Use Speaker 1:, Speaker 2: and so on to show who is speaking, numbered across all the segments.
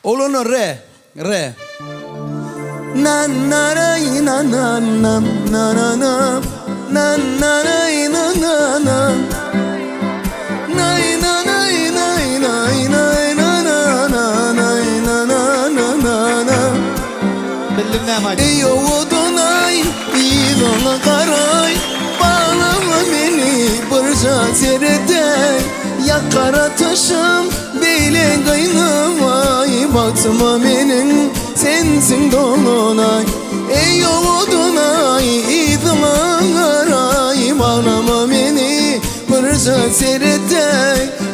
Speaker 1: Olunu re. Re. Na na ray na na na na na na na na ray na na na nay na nay nay nay nay na na na nay na na na na
Speaker 2: Bildim ne
Speaker 1: Eyo odunay İlana karay Bağlama beni Barca terede Yakara taşım Beyle kaynamay Batma benim Sensin dolunay Eyo odunay İlana karay Bağlama beni Barca terede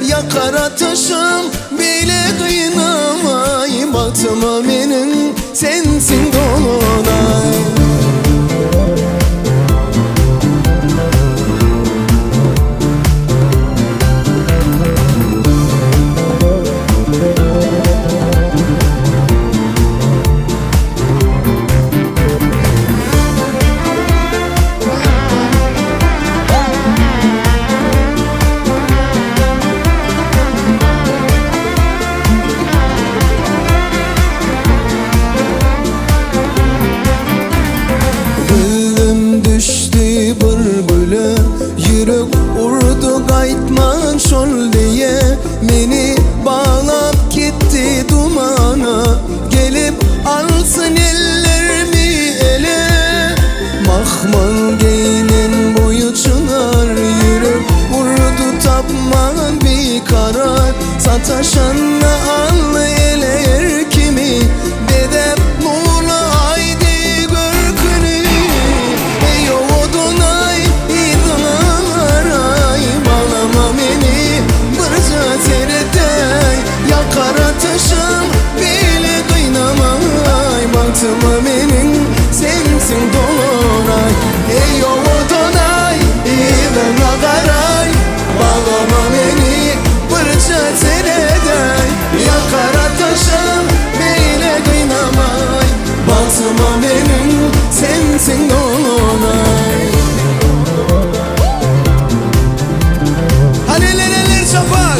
Speaker 1: Yakara taşım Beyle kaynamay Batma benim Sensin dolunay Yürük urdu kaytman şol diye Beni bağlap gitti dumana Gelip alsın ellerimi ele Mahmal giyinin boyu çınar Yürük urdu tapman bir karar Sataşanla al ele erkimi Dedem Muğla haydi görkünü Eyo odunay Yakara taşım bile kıynamay Batıma benim sensin dolunay Eyo odunay İlana karay Bağlama beni Bırca tereden Yakara taşım bile kıynamay Batıma benim sensin dolunay Hadi eller çapar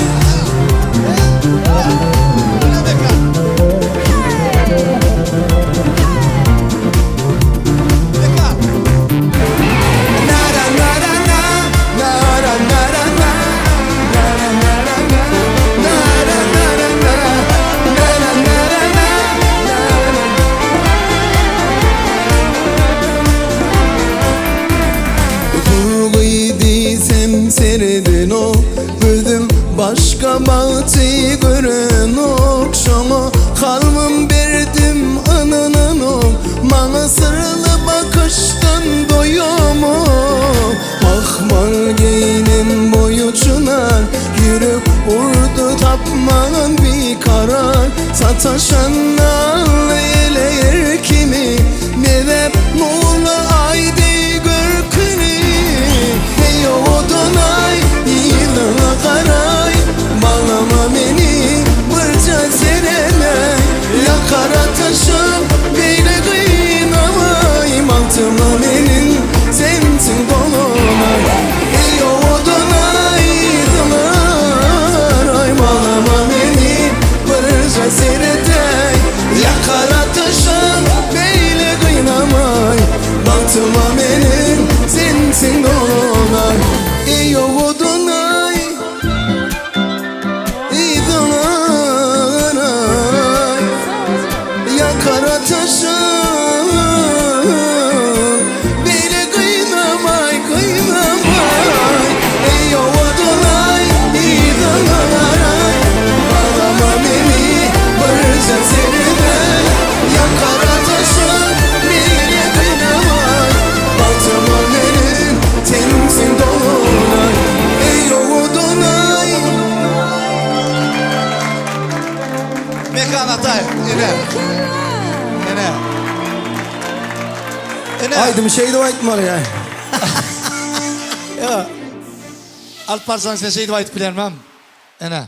Speaker 1: Serdin o Böldüm başka bahtı gören okşama Kalbim verdim ananın o Bana sırlı bakıştan doyumu Mahmal giyinin boyu çınar Yürük urdu tapman bir karar Sataşanlar ele erkimi Dedem Muğla haydi görkünü Eyo odunay İlana karay Bağlama beni Bırca serene Yakara taşım Beyle kıynamay Batıma benim Sensin dolunay Eyo odunay İlana Bağlama beni Bırca serene Yakara taşım Beyle kıynamay Batıma benim Sensin dolunay Eyo odunay İdana Yakara taşım Beni kıynamay kıynamay Eyo odunay İdana Bağlama beni Bırca seriden Yakara taşım Beni kıynamay Batıma benim Sensin dolunay Eyo odunay
Speaker 2: Mekan Atay. Ene.
Speaker 1: Haydi bir şey de aytmar ya
Speaker 2: Ya. Alparslan sen şey de ayıp bilemem. Ene.